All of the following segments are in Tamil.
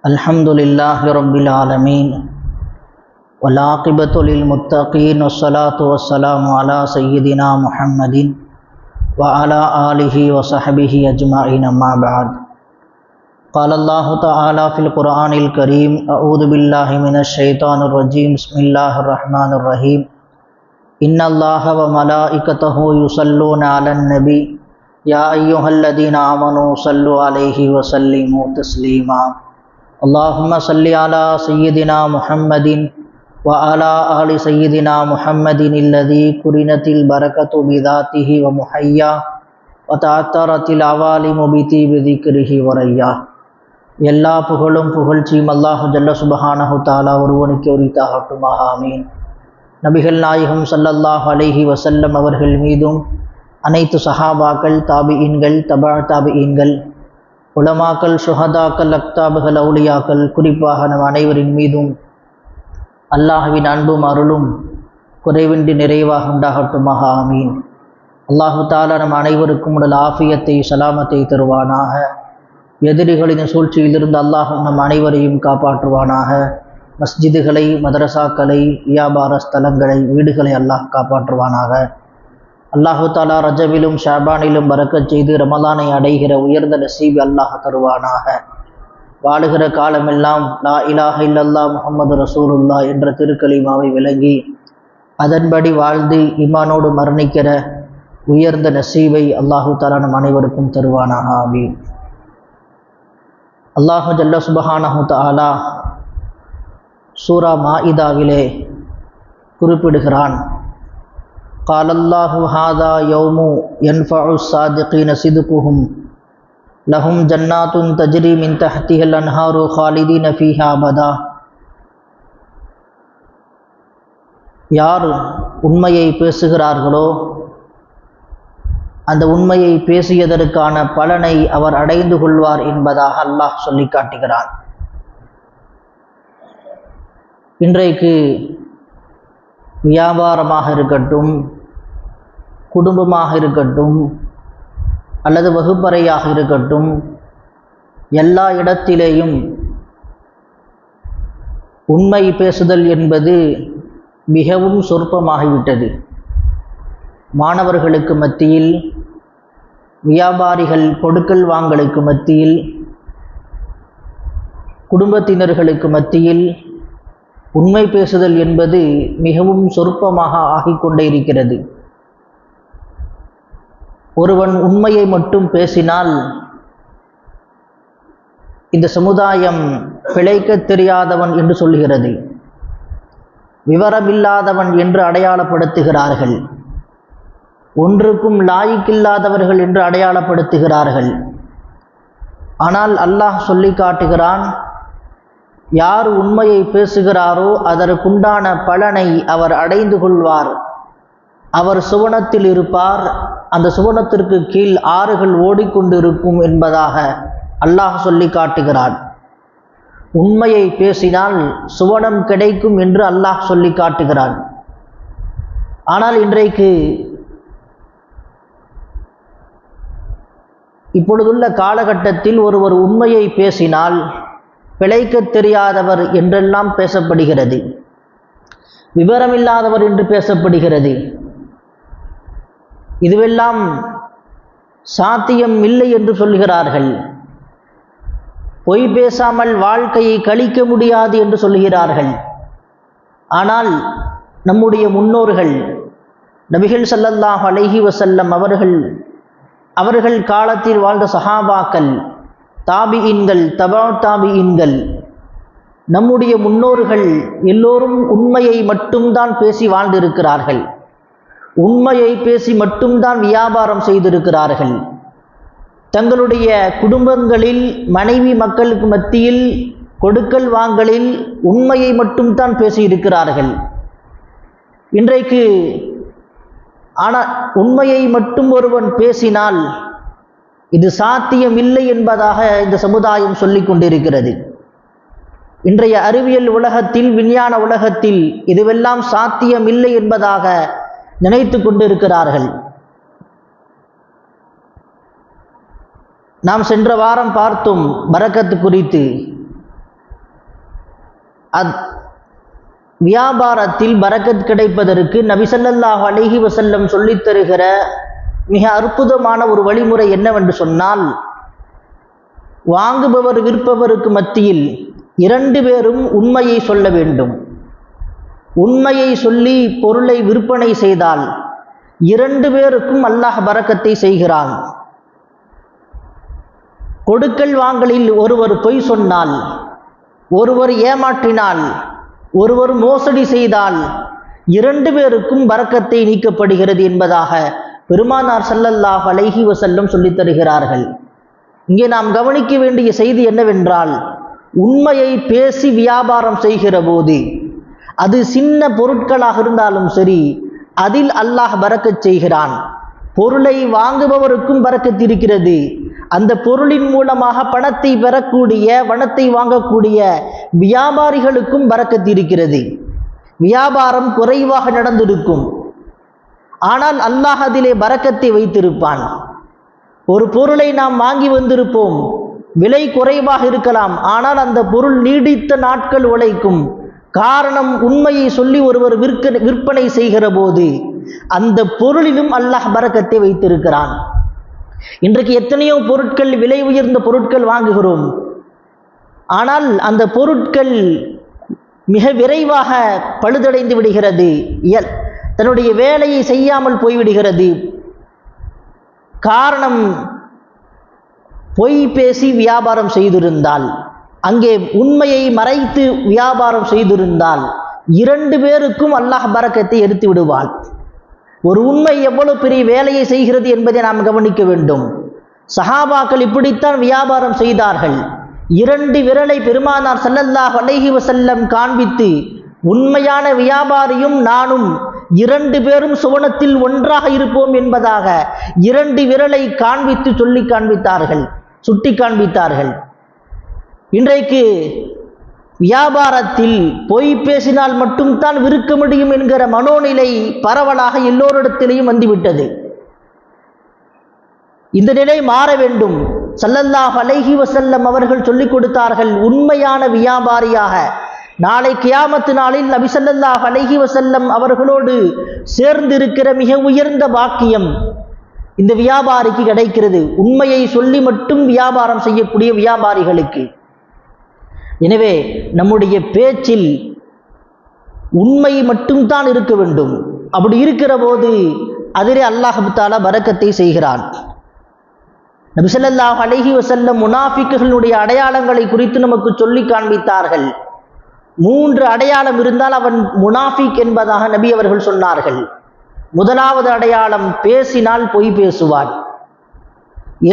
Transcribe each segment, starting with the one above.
अल्हम्दुलिल्लाह रब्बिल आलमीन वलाक़िबतु लिल्मुत्तक़ीन वस्सलातु वस्सलामु अला सय्यिदिना मुहम्मदिन व अला आलिहि व सहबिहि अजमाइन अम्मा बअद। क़ाल अल्लाहु तआला फ़िल क़ुरआनिल करीम अऊज़ु बिल्लाहि मिनश शैतानिर रजीम बिस्मिल्लाहिर रहमानिर रहीम इन्नल्लाह व मलाइकतहु युसल्लूना अलन नबी या अय्युहल्लज़ीना आमनू सल्लु अलैहि व सल्लिमू तस्लीमा। अल्लाहुम्मा सल्लि अला सय्यिदिना मुहम्मदिन व अला आलि सय्यिदिना मुहम्मदिन अल्लज़ी कुरिनतिल बरकतु बिज़ातिहि व मुहय्या व तअत्तरतिल अवालिमु बितिबि ज़िक्रिहि व रय्या। எல்லா புகழும் புகழ்ச்சியும் அல்லாஹ் ஜல்ல சுப்ஹானஹு தஆலா ஒருவனுக்கு உரித்தாகட்டுமாக, ஆமீன். நபிகள் நாயகம் ஸல்லல்லாஹு அலைஹி வஸல்லம் அவர்கள் மீதும் அனைத்து சஹாபாக்கள், தாபிஈன்கள், தபா தாபிஈன்கள், உலமாக்கள், ஷுஹதாக்கள், அக்தாபுகள், அவுலியாக்கள், குறிப்பாக நம் அனைவரின் மீதும் அல்லாஹ்வின் அன்பும் அருளும் குறைவின்றி நிறைவாக உண்டாகட்டுமாக, ஆமீன். அல்லாஹு தஆலா நம் அனைவருக்கும் உடல் ஆஃபியத்தை, சலாமத்தை தருவானாக. எதிரிகளின் சூழ்ச்சியிலிருந்து அல்லாஹ் நம் அனைவரையும் காப்பாற்றுவானாக. மஸ்ஜிதுகளை, மதரசாக்களை, வியாபார ஸ்தலங்களை, வீடுகளை அல்லாஹ் காப்பாற்றுவானாக. அல்லாஹு தஆலா ரஜபிலும் ஷாபானிலும் பரக்கத் செய்து ரமலானை அடைகிற உயர்ந்த நசீபை அல்லாஹ் தருவானாக. வாழுகிற காலமெல்லாம் லா இலாஹ இல்லல்லாஹ் முஹம்மது ரசூலுல்லாஹ் என்ற திருக்கலிமாவை விளங்கி அதன்படி வாழ்ந்து ஈமானோடு மரணிக்கிற உயர்ந்த நசீபை அல்லாஹு தஆலா நம் அனைவருக்கும் தருவானாக, ஆமீன். அல்லாஹு ஜல்ல சுப்ஹானஹு தஆலா சூரா மாஇதாவிலே குறிப்பிடுகிறான், قال الله هذا يوم ينفع الصادقين صدقهم لهم جنات تجري من تحتها الأنهار خالدين فيها أبدا. யார் உண்மையை பேசுகிறார்களோ அந்த உண்மையை பேசியதற்கான பலனை அவர் அடைந்து கொள்வார் என்பதாக அல்லாஹ் சொல்லி காட்டுகிறான். இன்றைக்கு வியாபாரமாக இருக்கட்டும், குடும்பமாக இருக்கட்டும், அல்லது வகுப்பறையாக இருக்கட்டும், எல்லா இடத்திலேயும் உண்மை பேசுதல் என்பது மிகவும் சொற்பமாகிவிட்டது. மாணவர்களுக்கு மத்தியில், வியாபாரிகள் கொடுக்கல் வாங்கலுக்கு மத்தியில், குடும்பத்தினர்களுக்கு மத்தியில் உண்மை பேசுதல் என்பது மிகவும் சொற்பமாக ஆகிக்கொண்டே இருக்கிறது. ஒருவன் உண்மையை மட்டும் பேசினால் இந்த சமுதாயம் பிழைக்க தெரியாதவன் என்று சொல்கிறது, விவரமில்லாதவன் என்று அடையாளப்படுத்துகிறார்கள், ஒன்றுக்கும் லாயிக்கில்லாதவர்கள் என்று அடையாளப்படுத்துகிறார்கள். ஆனால் அல்லாஹ் சொல்லி காட்டுகிறான், யார் உண்மையை பேசுகிறாரோ அதற்குண்டான பலனை அவர் அடைந்து கொள்வார். அவர் சுவனத்தில் இருப்பார், அந்த சுவனத்திற்கு கீழ் ஆறுகள் ஓடிக்கொண்டிருக்கும் என்பதாக அல்லாஹ் சொல்லி காட்டுகிறான். உண்மையை பேசினால் சுவனம் கிடைக்கும் என்று அல்லாஹ் சொல்லி காட்டுகிறான். ஆனால் இன்றைக்கு இப்பொழுதுள்ள காலகட்டத்தில் ஒருவர் உண்மையை பேசினால் பிழைக்க தெரியாதவர் என்றெல்லாம் பேசப்படுகிறது, விவரமில்லாதவர் என்று பேசப்படுகிறது. இதுவெல்லாம் சாத்தியம் இல்லை என்று சொல்கிறார்கள். பொய் பேசாமல் வாழ்க்கையை கழிக்க முடியாது என்று சொல்கிறார்கள். ஆனால் நம்முடைய முன்னோர்கள் நபிகள் ஸல்லல்லாஹு அலைஹி வஸல்லம் அவர்கள் காலத்தில் வாழ்ந்த சஹாபாக்கள், தாபிஈன்கள், தபா தாபிஈன்கள், நம்முடைய முன்னோர்கள் எல்லோரும் உண்மையை மட்டும்தான் பேசி வாழ்ந்திருக்கிறார்கள். உண்மையை பேசி மட்டும்தான் வியாபாரம் செய்திருக்கிறார்கள். தங்களுடைய குடும்பங்களில் மனைவி மக்களுக்கு மத்தியில் கொடுக்கல் வாங்கலில் உண்மையை மட்டும்தான் பேசியிருக்கிறார்கள். இன்றைக்கு ஆனால் உண்மையை மட்டும் ஒருவன் பேசினால் இது சாத்தியமில்லை என்பதாக இந்த சமுதாயம் சொல்லிக் கொண்டிருக்கிறது. இன்றைய அறிவியல் உலகத்தில், விஞ்ஞான உலகத்தில் இதுவெல்லாம் சாத்தியமில்லை என்பதாக நினைத்து கொண்டிருக்கிறார்கள். நாம் சென்ற வாரம் பார்த்தோம் பரக்கத்து குறித்து. வியாபாரத்தில் பரக்கத் கிடைப்பதற்கு நபி ஸல்லல்லாஹு அலைஹி வஸல்லம் சொல்லித் தருகிற மிக அற்புதமான ஒரு வழிமுறை என்னவென்று சொன்னால், வாங்குபவர் விற்பவருக்கு மத்தியில் 2 பேரும் உண்மையை சொல்ல வேண்டும். உண்மையை சொல்லி பொருளை விற்பனை செய்தால் 2 பேருக்கும் அல்லாஹ் பரக்கத்தை செய்கிறான். கொடுக்கல் வாங்கலில் ஒருவர் பொய் சொன்னால், ஒருவர் ஏமாற்றினால், ஒருவர் மோசடி செய்தால் 2 பேருக்கும் பரக்கத்தை நீக்கப்படுகிறது என்பதாக பெருமானார் ஸல்லல்லாஹு அலைஹி வஸல்லம் சொல்லித் தருகிறார்கள். இங்கே நாம் கவனிக்க வேண்டிய செய்தி என்னவென்றால், உண்மையை பேசி வியாபாரம் செய்கிற போது அது சின்ன பொருட்களாக இருந்தாலும் சரி, அதில் அல்லாஹ் பரக்கத் செய்கிறான். பொருளை வாங்குபவருக்கும் பரக்கத் இருக்கிறது. அந்த பொருளின் மூலமாக பணத்தை பெறக்கூடிய, பணத்தை வாங்கக்கூடிய வியாபாரிகளுக்கும் பரக்கத் இருக்கிறது. வியாபாரம் குறைவாக நடந்திருக்கும், ஆனால் அல்லாஹ் அதிலே பரக்கத்தை வைத்திருப்பான். ஒரு பொருளை நாம் வாங்கி வந்திருப்போம், விலை குறைவாக இருக்கலாம், ஆனால் அந்த பொருள் நீடித்த நாட்கள் உழைக்கும். காரணம், உண்மையை சொல்லி ஒருவர் விற்பனை செய்கிற போது அந்த பொருளிலும் அல்லாஹ் பரக்கத்தை வைத்திருக்கிறான். இன்றைக்கு எத்தனையோ பொருட்கள், விலை உயர்ந்த பொருட்கள் வாங்குகிறோம், ஆனால் அந்த பொருட்கள் மிக விரைவாக பழுதடைந்து விடுகிறது, தன்னுடைய வேலையை செய்யாமல் போய்விடுகிறது. காரணம், பொய் பேசி வியாபாரம் செய்திருந்தால், அங்கே உண்மையை மறைத்து வியாபாரம் செய்திருந்தால் 2 பேருக்கும் அல்லாஹ் பரக்கத்தை எடுத்து விடுவான். ஒரு உண்மை எவ்வளவு பெரிய வேலையை செய்கிறது என்பதை நாம் கவனிக்க வேண்டும். சஹாபாக்கள் இப்படித்தான் வியாபாரம் செய்தார்கள். 2 விரலை பெருமானார் ஸல்லல்லாஹு அலைஹி வஸல்லம் காண்பித்து, உண்மையான வியாபாரியும் நானும் 2 பேரும் சுவனத்தில் ஒன்றாக இருப்போம் என்பதாக 2 விரலை காண்பித்து சொல்லி காண்பித்தார்கள், சுட்டி காண்பித்தார்கள். இன்றைக்கு வியாபாரத்தில் பொய் பேசினால் மட்டும்தான் விற்க முடியும் என்கிற மனோநிலை பரவலாக எல்லோரிடத்திலேயும் வந்துவிட்டது. இந்த நிலை மாற வேண்டும். ஸல்லல்லாஹு அலைஹி வஸல்லம் அவர்கள் சொல்லிக் கொடுத்தார்கள், உண்மையான வியாபாரியாக நாளை கியாமத்து நாளில் நபி ஸல்லல்லாஹு அலைஹி வஸல்லம் அவர்களோடு சேர்ந்திருக்கிற மிக உயர்ந்த பாக்கியம் இந்த வியாபாரிக்கு கிடைக்கிறது, உண்மையை சொல்லி மட்டும் வியாபாரம் செய்யக்கூடிய வியாபாரிகளுக்கு. எனவே நம்முடைய பேச்சில் உண்மை மட்டும்தான் இருக்க வேண்டும். அப்படி இருக்கிற போது அதிலே அல்லாஹ் தஆலா பரக்கத்தை செய்கிறான். நபி ஸல்லல்லாஹு அலைஹி வஸல்லம் முனாஃபிக்குகளுடைய அடையாளங்களை குறித்து நமக்கு சொல்லி காண்பித்தார்கள். 3 அடையாளம் இருந்தால் அவன் முனாஃபிக் என்பதாக நபி அவர்கள் சொன்னார்கள். முதலாவது அடையாளம், பேசினால் பொய் பேசுவான்.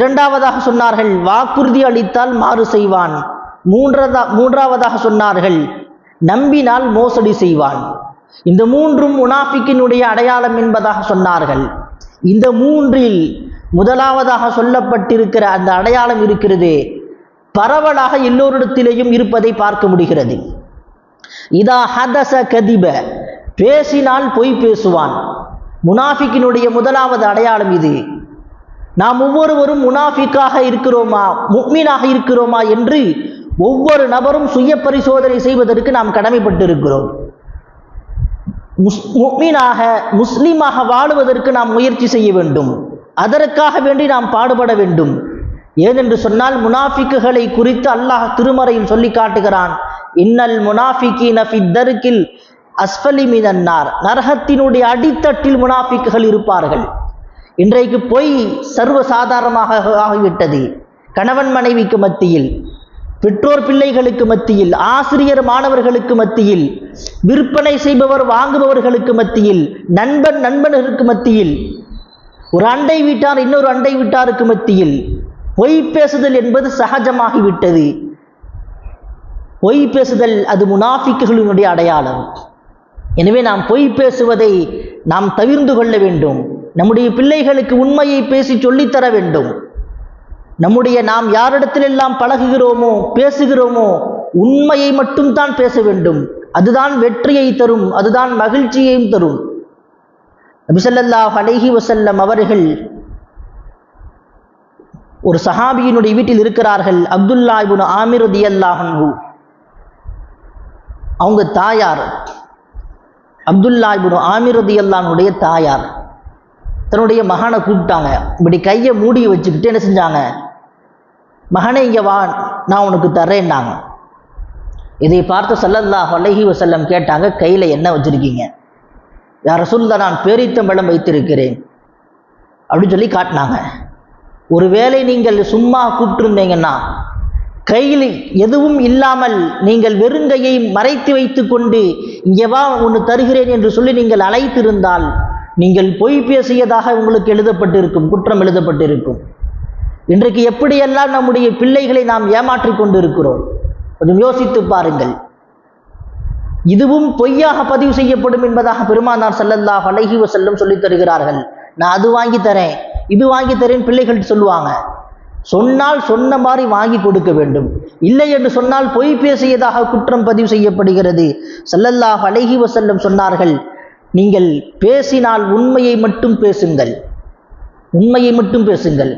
2வதாக சொன்னார்கள், வாக்குறுதி அளித்தால் மாறு செய்வான். 3வதாக சொன்னார்கள், நம்பினால் மோசடி செய்வான். இந்த 3ம் முனாஃபிக்கினுடைய அடையாளம் என்பதாக சொன்னார்கள். இந்த 3இல் முதலாவதாக சொல்லப்பட்டிருக்கிற அந்த அடையாளம் இருக்கிறதே, பரவலாக எல்லோரிடத்திலேயும் இருப்பதை பார்க்க முடிகிறது. இதா ஹதஸ கதிப, பேசினால் பொய் பேசுவான். முனாஃபிக்கினுடைய முதலாவது அடையாளம் இது. நாம் ஒவ்வொருவரும் முனாஃபிக்காக இருக்கிறோமா, முஃமினாக இருக்கிறோமா என்று ஒவ்வொரு நபரும் சுய பரிசோதனை செய்வதற்கு நாம் கடமைப்பட்டிருக்கிறோம். முஃமினாக, முஸ்லிமாக வாழுவதற்கு நாம் முயற்சி செய்ய வேண்டும். அதற்காக வேண்டி நாம் பாடுபட வேண்டும். ஏனென்று சொன்னால், முனாஃபிக்குகளை குறித்து அல்லாஹ் திருமறையில் சொல்லி காட்டுகிறான், இன்னல் முனாஃபிகீன ஃபித் தர்கில் அஸ்ஃபலி மினன் நார், நரகத்தினுடைய அடித்தட்டில் முனாஃபிக்குகள் இருப்பார்கள். இன்றைக்கு பொய் சர்வசாதாரணமாக ஆகிவிட்டது. கணவன் மனைவிக்கு மத்தியில், பெற்றோர் பிள்ளைகளுக்கு மத்தியில், ஆசிரியர் மாணவர்களுக்கு மத்தியில், விற்பனை செய்பவர் வாங்குபவர்களுக்கு மத்தியில், நண்பன் நண்பர்களுக்கு மத்தியில், ஒரு அண்டை வீட்டார் இன்னொரு அண்டை வீட்டாருக்கு மத்தியில் பொய் பேசுதல் என்பது சகஜமாகிவிட்டது. பொய் பேசுதல் அது முனாஃபிக்குகளினுடைய அடையாளம். எனவே நாம் பொய் பேசுவதை நாம் தவிர்த்து கொள்ள வேண்டும். நம்முடைய பிள்ளைகளுக்கு உண்மையை பேசி சொல்லித்தர வேண்டும். நாம் யாரிடத்திலெல்லாம் பழகுகிறோமோ, பேசுகிறோமோ, உண்மையை மட்டும்தான் பேச வேண்டும். அதுதான் வெற்றியை தரும், அதுதான் மகிழ்ச்சியையும் தரும். நபி ஸல்லல்லாஹு அலைஹி வஸல்லம் அவர்கள் ஒரு சஹாபியினுடைய வீட்டில் இருக்கிறார்கள். அப்துல்லா இப்னு ஆமிர் ரலியல்லாஹு அன்ஹு. அவங்க தாயார் அப்துல்லா இப்னு ஆமிர் ரலியல்லாஹு அன்ஹுடைய தாயார் தன்னுடைய மகனை கூப்பிட்டாங்க. இப்படி கையை மூடி வச்சுக்கிட்டு என்ன செஞ்சாங்க, மகனே இங்கே வா, நான் உனக்கு தர்றேன்னாங்க. இதை பார்த்து ஸல்லல்லாஹு அலைஹி வஸல்லம் கேட்டாங்க, கையில் என்ன வச்சுருக்கீங்க? யா ரசூலுல்லாஹ், நான் பேரித்தம்பழம் வைத்திருக்கிறேன் அப்படின்னு சொல்லி காட்டினாங்க. ஒருவேளை நீங்கள் சும்மா கூப்பிட்டுருந்தீங்கன்னா, கையில் எதுவும் இல்லாமல் நீங்கள் வெறுங்கையை மறைத்து வைத்து கொண்டு இங்கே வா ஒன்று தருகிறேன் என்று சொல்லி நீங்கள் அழைத்திருந்தால் நீங்கள் பொய் பேசியதாக உங்களுக்கு எழுதப்பட்டிருக்கும், குற்றம் எழுதப்பட்டிருக்கும். இன்றைக்கு எப்படியெல்லாம் நம்முடைய பிள்ளைகளை நாம் ஏமாற்றி கொண்டு இருக்கிறோம், கொஞ்சம் யோசித்து பாருங்கள். இதுவும் பொய்யாக பதிவு செய்யப்படும் என்பதாக பெருமானார் ஸல்லல்லாஹு அலைஹி வஸல்லம் சொல்லித் தருகிறார்கள். நான் அது வாங்கி தரேன், இது வாங்கி தரேன் பிள்ளைகள் சொல்லுவாங்க. சொன்னால் சொன்ன மாதிரி வாங்கி கொடுக்க வேண்டும். இல்லை என்று சொன்னால் பொய் பேசியதாக குற்றம் பதிவு செய்யப்படுகிறது. ஸல்லல்லாஹு அலைஹி வஸல்லம் சொன்னார்கள், நீங்கள் பேசினால் உண்மையை மட்டும் பேசுங்கள், உண்மையை மட்டும் பேசுங்கள்.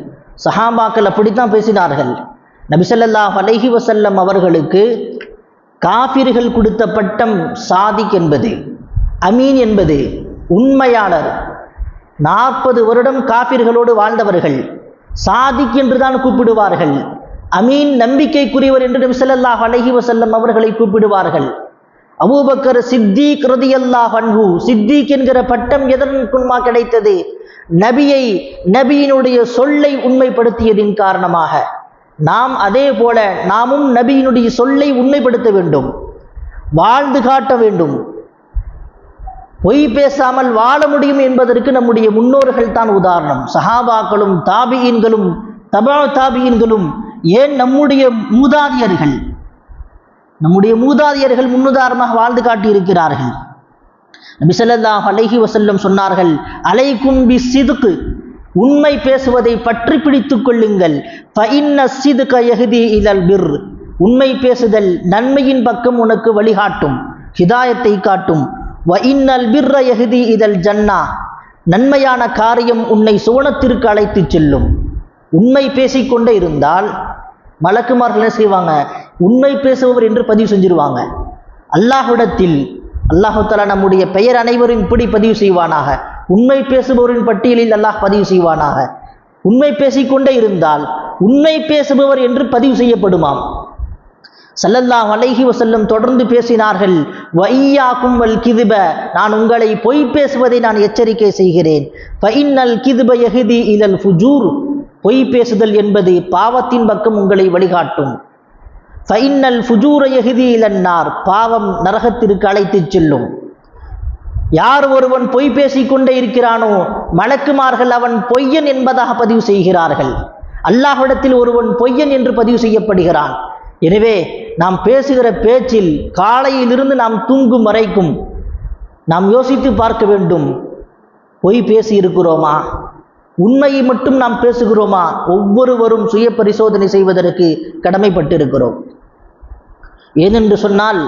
சஹாபாக்கள் அப்படித்தான் பேசினார்கள். நபி ஸல்லல்லாஹு அலைஹி வஸல்லம் அவர்களுக்கு காஃபிர்கள் கொடுத்த பட்டம் சாதிக் என்பது, அமீன் என்பது, உண்மையாளர். 40 வருடம் காஃபிர்களோடு வாழ்ந்தவர்கள் சாதிக் என்று தான் கூப்பிடுவார்கள். அமீன் நம்பிக்கைக்குரியவர் என்று நபி ஸல்லல்லாஹு அலைஹி வஸல்லம் அவர்களை கூப்பிடுவார்கள். அபூபக்கர் சித்திக் ரலியல்லாஹு அன்ஹு, சித்திக் என்கிற பட்டம் எதற்குமா கிடைத்தது? நபியினுடைய சொல்லை உண்மைப்படுத்தியதின் காரணமாக. நாம் அதே போல நாமும் நபியினுடைய சொல்லை உண்மைப்படுத்த வேண்டும், வாழ்ந்து காட்ட வேண்டும். பொய் பேசாமல் வாழ முடியும் என்பதற்கு நம்முடைய முன்னோர்கள் தான் உதாரணம். சஹாபாக்களும் தாபியீன்களும் தபா தாபியீன்களும், ஏன் நம்முடைய மூதாதையர்கள் முன்னுதாரணமாக வாழ்ந்து காட்டி இருக்கிறார்கள். நபி ஸல்லல்லாஹு அலைஹி வஸல்லம் சொன்னார்கள், அலைக்கும் பிஸ்ஸித்க், உண்மை பேசுவதை பற்றி பிடித்துக் கொள்ளுங்கள். ஃபஇன்ன ஸித்க யஹ்தி இலல் பிர், உண்மை பேசுதல் நன்மையின் பக்கம் உனக்கு வழிகாட்டும், ஹிதாயத்தை காட்டும். வ இன்னல் பிர்ர யஹ்தி இலல் ஜன்னா, நன்மையான காரியம் உன்னை சுவனத்திற்கு அழைத்து செல்லும். உண்மை பேசிக்கொண்டே இருந்தால் மலக்குமார்கள் என்ன செய்வாங்க, உண்மை பேசுபவர் என்று பதிவு செஞ்சிருவாங்க. அல்லாஹ்விடத்தில் அல்லாஹு தஆலா நம்முடைய பெயர் அனைவரும் இப்படி பதிவு செய்வானாக, உண்மை பேசுபவரின் பட்டியலில் அல்லாஹ் பதிவு செய்வானாக. உண்மை பேசிக்கொண்டே இருந்தால் உண்மை பேசுபவர் என்று பதிவு செய்யப்படுமாம். ஸல்லல்லாஹு அலைஹி வஸல்லம் தொடர்ந்து பேசினார்கள், வஇய்யாக்கும் வல் கிதுப, நான் உங்களை பொய் பேசுவதை நான் எச்சரிக்கை செய்கிறேன். ஃபஇன்னல் கிதுப யஹ்தி இலல் ஃபுஜூர், பொய் பேசுதல் என்பது பாவத்தின் பக்கம் உங்களை வழிகாட்டும். ஃபஇன்னல் ஃபுஜூர யஹ்தி இலன் நார், பாவம் நரகத்திற்கு அழைத்து செல்லும். யார் ஒருவன் பொய் பேசிக்கொண்டே இருக்கிறானோ மலக்குமார்கள் அவன் பொய்யன் என்பதாக பதிவு செய்கிறார்கள். அல்லாஹ்விடத்தில் ஒருவன் பொய்யன் என்று பதிவு செய்யப்படுகிறான். எனவே நாம் பேசுகிற பேச்சில் காலையிலிருந்து நாம் தூங்கும் வரைக்கும் நாம் யோசித்து பார்க்க வேண்டும், பொய் பேசி இருக்கிறோமா, உண்மையை மட்டும் நாம் பேசுகிறோமா? ஒவ்வொருவரும் சுய பரிசோதனை செய்வதற்கு கடமைப்பட்டிருக்கிறோம். ஏனென்று சொன்னால்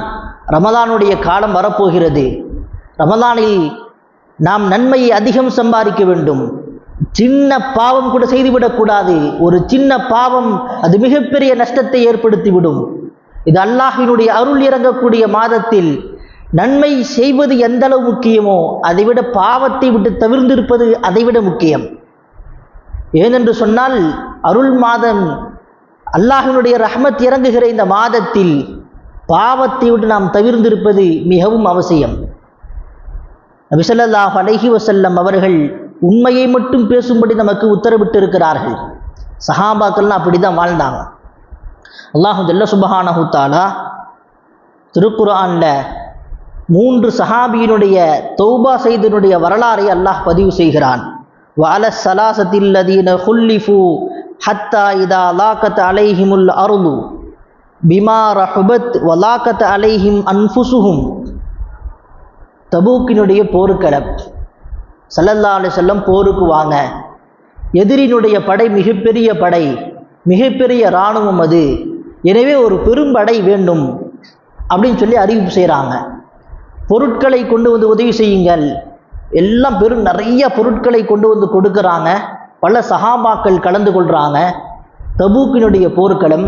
ரமலானுடைய காலம் வரப்போகிறது. ரமலானில் நாம் நன்மையை அதிகம் சம்பாதிக்க வேண்டும். சின்ன பாவம் கூட செய்துவிடக்கூடாது. ஒரு சின்ன பாவம் அது மிகப்பெரிய நஷ்டத்தை ஏற்படுத்திவிடும். இது அல்லாஹ்வினுடைய அருள் இறங்கக்கூடிய மாதத்தில் நன்மை செய்வது எந்த அளவு முக்கியமோ அதைவிட பாவத்தை விட்டு தவிர்ந்திருப்பது அதைவிட முக்கியம். ஏனென்று சொன்னால் அருள் மாதம், அல்லாஹ்வினுடைய ரஹ்மத் இறங்குகிற இந்த மாதத்தில் பாவத்தை விட்டு நாம் தவிர்ந்திருப்பது மிகவும் அவசியம். நபி ஸல்லல்லாஹு அலைஹி வஸல்லம் அவர்கள் உண்மையை மட்டும் பேசும்படி நமக்கு உத்தரவிட்டு இருக்கிறார்கள். சஹாபாக்கள்லாம் அப்படி தான் வாழ்ந்தாங்க. அல்லாஹு ஜல்ல சுப்ஹானஹு தஆலா திருக்குர்ஆன்ல 3 சஹாபியினுடைய தௌபா செய்தனுடைய வரலாறை அல்லாஹ் பதிவு செய்கிறான். வஅல ஸலாஸத்தில் லதீன குல்லிஃபு ஹத்தா இதா லாகத் அலைஹிமுல் அர்து பிமா ரஹபத் வலாகத் அலைஹிம் அன்ஃபுஸுஹும். தபூக்கினுடைய போர்க்களம். ஸல்லல்லாஹு அலைஹி வஸல்லம் போருக்கு வாங்க, எதிரினுடைய படை மிகப்பெரிய படை, மிகப்பெரிய இராணுவம் அது, எனவே ஒரு பெரும்படை வேண்டும் அப்படின்னு சொல்லி அறிவிப்பு செய்கிறாங்க. பொருட்களை கொண்டு வந்து உதவி செய்யுங்கள், எல்லாம் நிறைய பொருட்களை கொண்டு வந்து கொடுக்குறாங்க. பல சஹாபாக்கள் கலந்து கொள்கிறாங்க. தபூக்கினுடைய போர்க்களம்.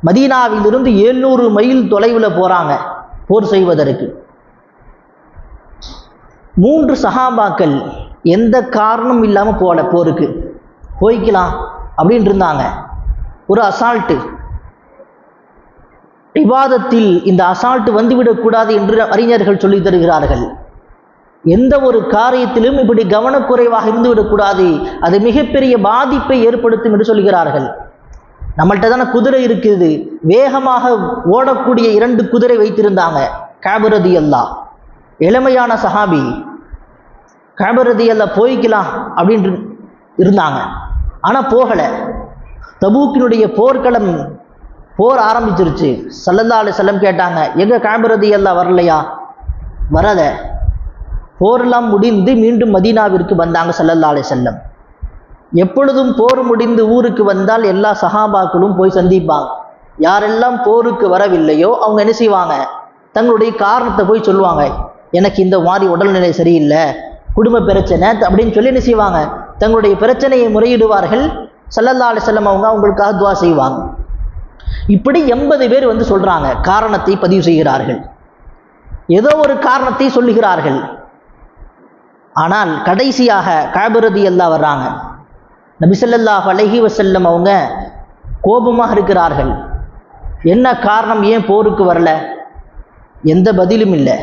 மதீனாவிலிருந்து 700 மைல் தொலைவில் போகிறாங்க போர் செய்வதற்கு. 3 சஹாபாக்கள் எந்த காரணம் இல்லாமல் போகல போருக்கு. போய்க்கலாம் அப்படின்னு இருந்தாங்க. ஒரு அசால்ட்டு, இபாதத்தில் இந்த அசால்ட்டு வந்துவிடக்கூடாது என்று அறிஞர்கள் சொல்லி தருகிறார்கள். எந்த ஒரு காரியத்திலும் இப்படி கவனக்குறைவாக இருந்துவிடக்கூடாது, அது மிகப்பெரிய பாதிப்பை ஏற்படுத்தும் என்று சொல்கிறார்கள். நம்மள்கிட்ட தானே குதிரை இருக்குது, வேகமாக ஓடக்கூடிய 2 குதிரை வைத்திருந்தாங்க. கஅப் ரலியல்லாஹு, இளமையான சஹாபி. கஅப் ரலியல்லாஹு போய்க்கலாம் அப்படின்ட்டு இருந்தாங்க. ஆனால் போகலை. தபூக்கினுடைய போர்க்களம் போர் ஆரம்பிச்சிருச்சு. ஸல்லல்லாஹு அலைஹி வஸல்லம் கேட்டாங்க, எங்க கஅப் ரலியல்லாஹு வரலையா? வரல. போரெல்லாம் முடிந்து மீண்டும் மதீனாவிற்கு வந்தாங்க ஸல்லல்லாஹு அலைஹி வஸல்லம். எப்பொழுதும் போர் முடிந்து ஊருக்கு வந்தால் எல்லா சஹாபாக்களும் போய் சந்திப்பாங்க. யாரெல்லாம் போருக்கு வரவில்லையோ அவங்க என்ன செய்வாங்க, தங்களுடைய காரணத்தை போய் சொல்லுவாங்க. எனக்கு இந்த மாதிரி உடல்நிலை சரியில்லை, குடும்ப பிரச்சனை அப்படின்னு சொல்லி என்ன செய்வாங்க, தங்களுடைய பிரச்சனையை முறையிடுவார்கள். ஸல்லல்லாஹு அலைஹி வஸல்லம் அவங்க அவங்களுக்காக துஆ செய்வாங்க. இப்படி 80 பேர் வந்து சொல்றாங்க, காரணத்தை பதிவு செய்கிறார்கள், ஏதோ ஒரு காரணத்தை சொல்லுகிறார்கள். ஆனால் கடைசியாக கஅப் ரலியல்லாஹு வர்றாங்க. நபி ஸல்லல்லாஹு அலைஹி வஸல்லம் அவங்க கோபமாக இருக்கிறார்கள். என்ன காரணம், ஏன் போருக்கு வரல? எந்த பதிலும் இல்லை.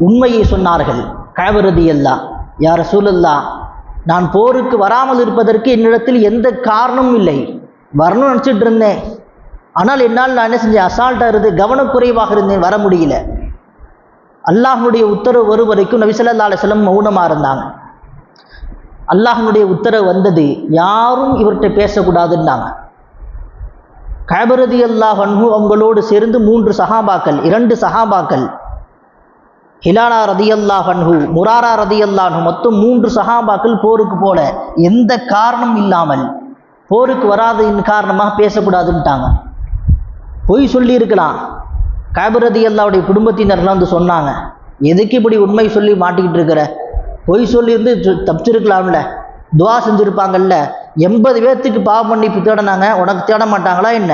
உண்மையை சொன்னார்கள். கஅப் ரலியல்லாஹு, யா ரசூலல்லாஹ், நான் போருக்கு வராமல் இருப்பதற்கு என்னிடத்தில் எந்த காரணமும் இல்லை, வரணும்னு நினச்சிட்டு இருந்தேன். ஆனால் என்னால் நான் என்ன செஞ்சேன், அசால்ட்டாக இருந்து கவனக்குறைவாக இருந்தேன், வர முடியல. அல்லாஹ்வுடைய உத்தரவு வரும் வரைக்கும் நபி ஸல்லல்லாஹு அலைஹி வஸல்லம் மௌனமாக இருந்தாங்க. அல்லாஹ்வுடைய உத்தரவு வந்தது, யாரும் இவர்கிட்ட பேசக்கூடாதுன்னாங்க. கஅப் ரலியல்லாஹு அன்ஹு அவங்களோடு சேர்ந்து 3 சஹாபாக்கள், 2 சஹாபாக்கள், ஹிலாலா ரலியல்லாஹு அன்ஹு, முராரா ரலியல்லாஹு அன்ஹு, மொத்தம் 3 சஹாபாக்கள் போருக்கு போல. எந்த காரணம் இல்லாமல், போருக்கு வராததின் காரணமாக பேசக்கூடாதுன்ட்டாங்க. பொய் சொல்லி இருக்கலாம். கஅப் ரலியல்லாஹுடைய குடும்பத்தினர்லாம் வந்து சொன்னாங்க, எதுக்கு இப்படி உண்மை சொல்லி மாட்டிக்கிட்டு இருக்கிற, பொய் சொல்லியிருந்து தப்பிச்சிருக்கலாம்ல, துவா செஞ்சுருப்பாங்கல்ல, 80 பேர்த்துக்கு பாவ மன்னிப்பு தேடினாங்க, உனக்கு தேட மாட்டாங்களா என்ன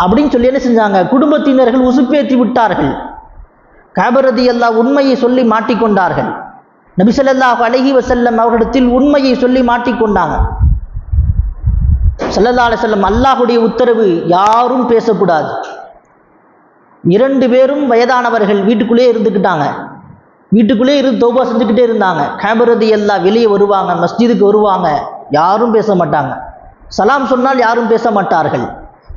அப்படின்னு சொல்லி என்ன செஞ்சாங்க, குடும்பத்தினர்கள் உசுப்பேற்றி விட்டார்கள். கஅப் ரலியல்லாஹு உண்மையை சொல்லி மாட்டிக்கொண்டார்கள். நபி ஸல்லல்லாஹு அலைஹி வஸல்லம் அவர்களிடத்தில் உண்மையை சொல்லி மாட்டிக்கொண்டாங்க. ஸல்லல்லாஹு அலைஹி வஸல்லம், அல்லாஹ்வுடைய உத்தரவு, யாரும் பேசக்கூடாது. 2 பேரும் வயதானவர்கள் வீட்டுக்குள்ளே இருந்துக்கிட்டாங்க. வீட்டுக்குள்ளே இருந்து தௌபா செஞ்சுக்கிட்டே இருந்தாங்க. கஅப் ரலியல்லாஹு வெளியே வருவாங்க, மஸ்ஜிதுக்கு வருவாங்க, யாரும் பேச மாட்டாங்க. சலாம் சொன்னால் யாரும் பேச மாட்டார்கள்.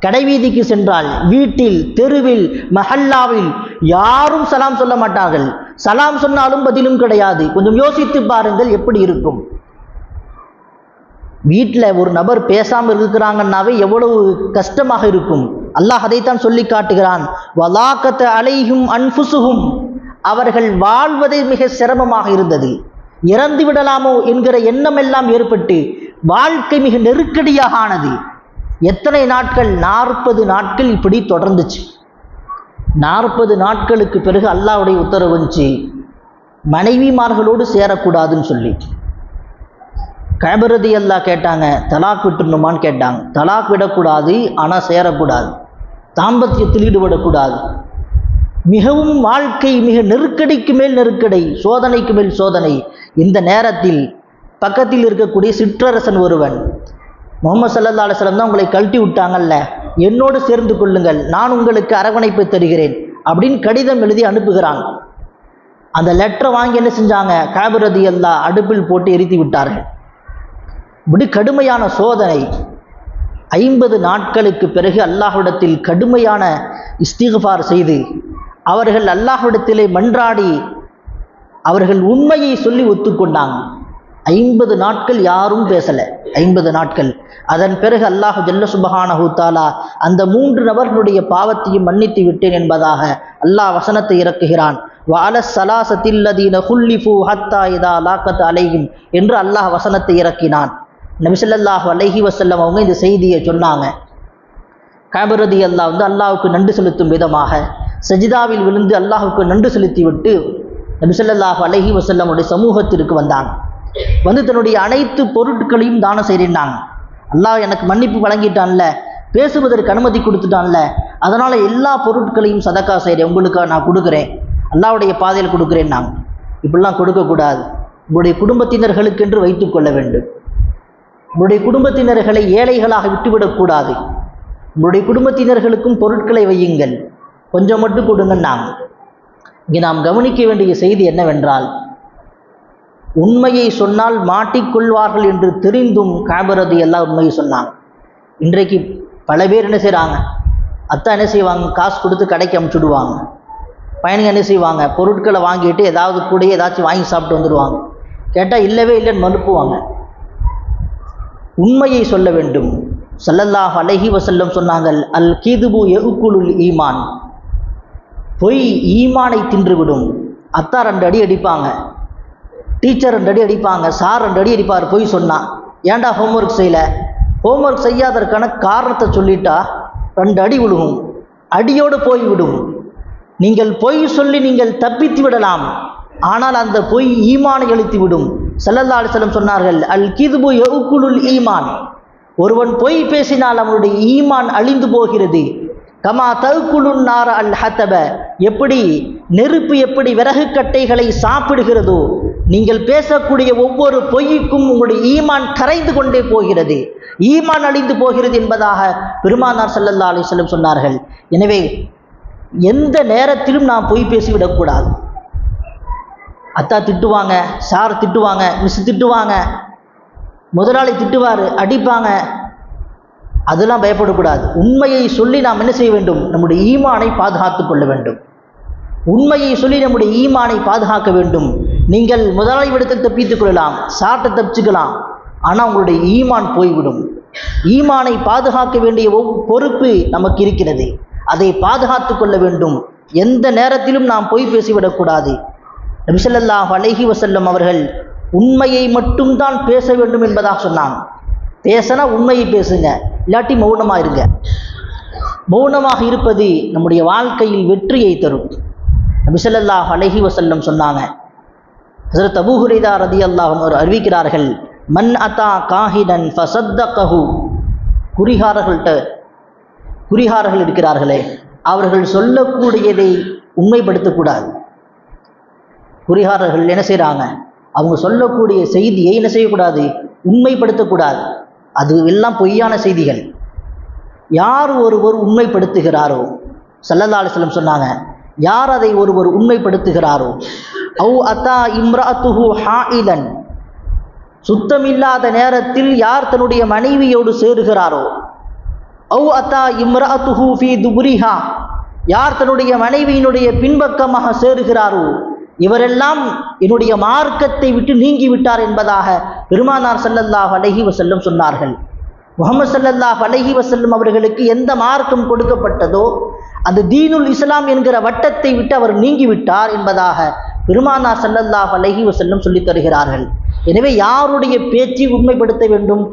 கடைவீதிக்கு சென்றால், வீட்டில், தெருவில், மஹல்லாவில் யாரும் சலாம் சொல்ல மாட்டார்கள். சலாம் சொன்னாலும் பதிலும் கிடையாது. கொஞ்சம் யோசித்து பாருங்கள் எப்படி இருக்கும். வீட்டில் ஒரு நபர் பேசாமல் இருக்கிறாங்கன்னாவே எவ்வளவு கஷ்டமாக இருக்கும். அல்லாஹ் அதைத்தான் சொல்லி காட்டுகிறான், வலாக்கத அலைஹும் அன்ஃபுசுஹும், அவர்கள் வாழ்வதே மிக சிரமமாக இருந்தது. இறந்து விடலாமோ என்கிற எண்ணம் எல்லாம் ஏற்பட்டு வாழ்க்கை மிக நெருக்கடியாக ஆனது. எத்தனை நாட்கள்? 40 நாட்கள் இப்படி தொடர்ந்துச்சு. 40 நாட்களுக்கு பிறகு அல்லாஹ்வுடைய உத்தரவு வந்துச்சு, மனைவிமார்களோடு சேரக்கூடாதுன்னு சொல்லி. கஅப் ரலியல்லாஹு கேட்டாங்க, தலாக் விட்டுணுமான்னு கேட்டாங்க. தலாக் விடக்கூடாது, ஆனால் சேரக்கூடாது, தாம்பத்தியத்தில் ஈடுபடக்கூடாது. மிகவும் வாழ்க்கை மிக நெருக்கடிக்கு மேல் நெருக்கடி, சோதனைக்கு மேல் சோதனை. இந்த நேரத்தில் பக்கத்தில் இருக்கக்கூடிய சிற்றரசன் ஒருவன், முஹம்மது ஸல்லல்லாஹு அலைஹி வஸல்லம் தான் உங்களை கழட்டி விட்டாங்கல்ல, என்னோடு சேர்ந்து கொள்ளுங்கள், நான் உங்களுக்கு அரவணைப்பு தருகிறேன் அப்படின்னு கடிதம் எழுதி அனுப்புகிறான். அந்த லெட்டரை வாங்கி என்ன செஞ்சாங்க, கஅப் ரலியல்லாஹு அடுப்பில் போட்டு எரித்து விட்டார்கள். இப்படி கடுமையான சோதனை. 50 நாட்களுக்கு பிறகு அல்லாஹ்விடத்தில் கடுமையான இஸ்திக்ஃபார் செய்து அவர்கள் அல்லாஹ்விடத்திலே மன்றாடி அவர்கள் உண்மையை சொல்லி ஒத்துக்கொண்டாங்க. 50 நாட்கள் யாரும் பேசலை. 50 நாட்கள். அதன் பிறகு அல்லாஹ் ஜல்ல சுப்ஹானஹு தஆலா அந்த 3 நபர்களுடைய பாவத்தையும் மன்னித்து விட்டேன் என்பதாக அல்லாஹ் வசனத்தை இறக்குகிறான். வஅல ஸலாஸத்தில்லதீன குல்லிஃபு ஹத்தா இதா லாக்கத் அலைஹிம் என்று அல்லாஹ் வசனத்தை இறக்கினான். நபி ஸல்லல்லாஹு அலைஹி வஸல்லம் அவங்க இந்த செய்தியை சொன்னாங்க. கஅப் ரலியல்லாஹு வந்து அல்லாஹ்வுக்கு நன்றி செலுத்தும் விதமாக சஜிதாவில் விழுந்து அல்லாஹ்வுக்கு நன்றி செலுத்திவிட்டு நபி ஸல்லல்லாஹு அலைஹி வஸல்லம் உடைய சமூகத்திற்கு வந்தாங்க. வந்து தன்னுடைய அனைத்து பொருட்களையும் தானம் செய்கிறாங்க. அல்லாஹ் எனக்கு மன்னிப்பு வழங்கிட்டான்ல, பேசுவதற்கு அனுமதி கொடுத்துட்டான்ல, அதனால் எல்லா பொருட்களையும் சதக்கா செய்கிறேன், உங்களுக்காக நான் கொடுக்குறேன், அல்லாஹ்வுடைய பாதையில் கொடுக்குறேன். நாங்கள் இப்படிலாம் கொடுக்கக்கூடாது. உங்களுடைய குடும்பத்தினர்களுக்கென்று வைத்துக் கொள்ள வேண்டும். உங்களுடைய குடும்பத்தினர்களை ஏழைகளாக விட்டுவிடக்கூடாது. உங்களுடைய குடும்பத்தினர்களுக்கும் பொருட்களை வையுங்கள், கொஞ்சம் மட்டும் கொடுங்கள். நாங்கள் இங்கே நாம் கவனிக்க வேண்டிய செய்தி என்னவென்றால், உண்மையை சொன்னால் மாட்டிக்கொள்வார்கள் என்று தெரிந்தும் காபரதி எல்லாம் உண்மையை சொன்னாங்க. இன்றைக்கு பல பேர் என்ன செய்கிறாங்க, அத்தா என்ன செய்வாங்க, காசு கொடுத்து கடைக்கு அனுப்பிச்சுடுவாங்க. பையனுங்க என்ன செய்வாங்க, பொருட்களை வாங்கிட்டு ஏதாவது கூட ஏதாச்சும் வாங்கி சாப்பிட்டு வந்துடுவாங்க. கேட்டால் இல்லவே இல்லைன்னு மறுப்புவாங்க. உண்மையை சொல்ல வேண்டும். ஸல்லல்லாஹு அலைஹி வஸல்லம் சொன்னாங்கள், அல் கிதுபு யஉகுலுல் ஈமான், பொய் ஈமானை தின்றுவிடும். அத்தா 2 அடி அடிப்பாங்க, டீச்சர் 2 அடி அடிப்பாங்க, சார் 2 அடி அடிப்பார் பொய் சொன்னான். ஏன்டா ஹோம்ஒர்க் செய்யல, ஹோம்ஒர்க் செய்யாதற்கான காரணத்தை சொல்லிட்டா 2 அடி விழுகும், அடியோடு போய்விடும். நீங்கள் பொய் சொல்லி நீங்கள் தப்பித்து விடலாம், ஆனால் அந்த பொய் ஈமானை அழித்து விடும். ஸல்லல்லாஹு அலைஹி வஸல்லம் சொன்னார்கள், அல் கிதுபு யஉகுலுல் ஈமான், ஒருவன் பொய் பேசினால் அவனுடைய ஈமான் அழிந்து போகிறது. கமா தகுலுன் நார அல் ஹத்தப, எப்படி நெருப்பு எப்படி விறகு கட்டைகளை சாப்பிடுகிறதோ, நீங்கள் பேசக்கூடிய ஒவ்வொரு பொய்க்கும் உங்களுடைய ஈமான் கரைந்து கொண்டே போகிறது, ஈமான் அழிந்து போகிறது என்பதாக பெருமானார் ஸல்லல்லாஹு அலைஹி வஸல்லம் சொன்னார்கள். எனவே எந்த நேரத்திலும் நாம் பொய் பேசிவிடக்கூடாது. அத்தா திட்டுவாங்க, சார் திட்டுவாங்க, மிஸ் திட்டுவாங்க, முதலாளி திட்டுவார், அடிப்பாங்க, அதெல்லாம் பயப்படக்கூடாது. உண்மையை சொல்லி நாம் என்ன செய்ய வேண்டும், நம்முடைய ஈமானை பாதுகாத்து கொள்ள வேண்டும். உண்மையை சொல்லி நம்முடைய ஈமானை பாதுகாக்க வேண்டும். நீங்கள் முதலாளி விடத்தில் தப்பித்துக் கொள்ளலாம், சாட்டை தப்பிச்சுக்கலாம், ஆனால் உங்களுடைய ஈமான் போய்விடும். ஈமானை பாதுகாக்க வேண்டிய பொறுப்பு நமக்கு இருக்கிறது, அதை பாதுகாத்து கொள்ள வேண்டும். எந்த நேரத்திலும் நாம் பொய் பேசிவிடக்கூடாது. நபி ஸல்லல்லாஹு அலைஹி வஸல்லம் அவர்கள் உண்மையை மட்டும்தான் பேச வேண்டும் என்பதாக சொன்னாங்க. பேசினா உண்மையை பேசுங்க, இல்லாட்டி மௌனமாக இருங்க. மௌனமாக இருப்பது நம்முடைய வாழ்க்கையில் வெற்றியை தரும். நபி ஸல்லல்லாஹு அலைஹி வஸல்லம் சொன்னாங்க, ஹஸரத் அபூ ஹுரைரா ரலியல்லாஹு அன்ஹு அறிவிக்கிறார்கள், மன் அத்தா காஹினன் ஃபஸத்தகஹு, குறிகாரர்கள் இருக்கிறார்களே, அவர்கள் சொல்லக்கூடியதை உண்மைப்படுத்தக்கூடாது. குறிகாரர்கள் என்ன செய்கிறாங்க, அவங்க சொல்லக்கூடிய செய்தியை என்ன செய்யக்கூடாது, உண்மைப்படுத்தக்கூடாது. அது எல்லாம் பொய்யான செய்திகள். யார் ஒருவர் உண்மைப்படுத்துகிறாரோ, ஸல்லல்லாஹு அலைஹி வஸல்லம் சொன்னாங்க, யார் அதை ஒருவர் உண்மைப்படுத்துகிறாரோ, அவு அத்தா இம்ராத்துஹு ஹாயிலன், சுத்தமில்லாத நேரத்தில் யார் தன்னுடைய மனைவியோடு சேருகிறாரோ, அவு அத்தா இம்ராத்துஹு ஃபீ துபுரிஹா, யார் தன்னுடைய மனைவியினுடைய பின்பக்கமாக சேருகிறாரோ, இவரெல்லாம் என்னுடைய மார்க்கத்தை விட்டு நீங்கிவிட்டார் என்பதாக பெருமானார் ஸல்லல்லாஹு அலைஹி வஸல்லம் சொன்னார்கள். முஹம்மது ஸல்லல்லாஹு அலைஹி வஸல்லம் அவர்களுக்கு எந்த மார்க்கம் கொடுக்கப்பட்டதோ அந்த தீனுல் இஸ்லாம் என்கிற வட்டத்தை விட்டு அவர் நீங்கிவிட்டார் என்பதாக பெருமானார் ஸல்லல்லாஹு அலைஹி வஸல்லம் சொல்லித் தருகிறார்கள். எனவே யாருடைய பேச்சை உண்மைப்படுத்த வேண்டும்?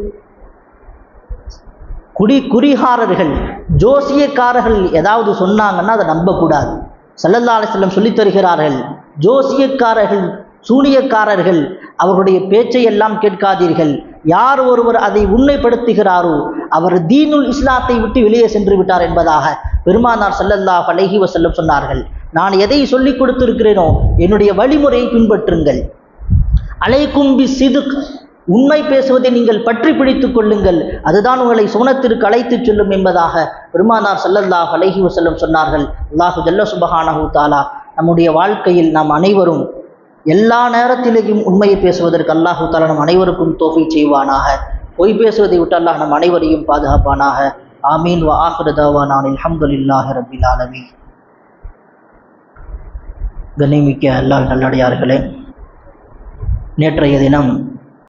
குறிகாரர்கள், ஜோசியக்காரர்கள் ஏதாவது சொன்னாங்கன்னா அதை நம்பக்கூடாது. ஸல்லல்லாஹு அலைஹி வஸல்லம் சொல்லித் தருகிறார்கள், ஜோசியக்காரர்கள், சூனியக்காரர்கள் அவர்களுடைய பேச்சை எல்லாம் கேட்காதீர்கள். யார் ஒருவர் அதை உண்மைப்படுத்துகிறாரோ அவர் தீனுல் இஸ்லாத்தை விட்டு வெளியே சென்று விட்டார் என்பதாக பெருமானார் ஸல்லல்லாஹு அலைஹி வஸல்லம் சொன்னார்கள். நான் எதை சொல்லிக் கொடுத்திருக்கிறேனோ என்னுடைய வழிமுறையை பின்பற்றுங்கள். அலைக்கும் பி சிதுக், உண்மை பேசுவதை நீங்கள் பற்றி பிடித்துக் கொள்ளுங்கள், அதுதான் உங்களை சுவனத்திற்கு அழைத்துச் செல்லும் என்பதாக பெருமானார் ஸல்லல்லாஹு அலைஹி வஸல்லம் சொன்னார்கள். அல்லாஹு ஜல்ல சுப்ஹானஹு தஆலா நம்முடைய வாழ்க்கையில் நாம் அனைவரும் எல்லா நேரத்திலேயும் உண்மையை பேசுவதற்கு அல்லாஹு தஆலா நம் அனைவருக்கும் தௌஃபீக் செய்வானாக. பொய் பேசுவதை விட்டு அல்லாஹ் நம் அனைவரையும் பாதுகாப்பானாக. ஆமீன். வ ஆகிரு தஅவானா அல்ஹம்துலில்லாஹி ரப்பில் ஆலமீன். கண்ணியமிக்க அல்லாஹ் நல்லடியார்களே, நேற்றைய தினம்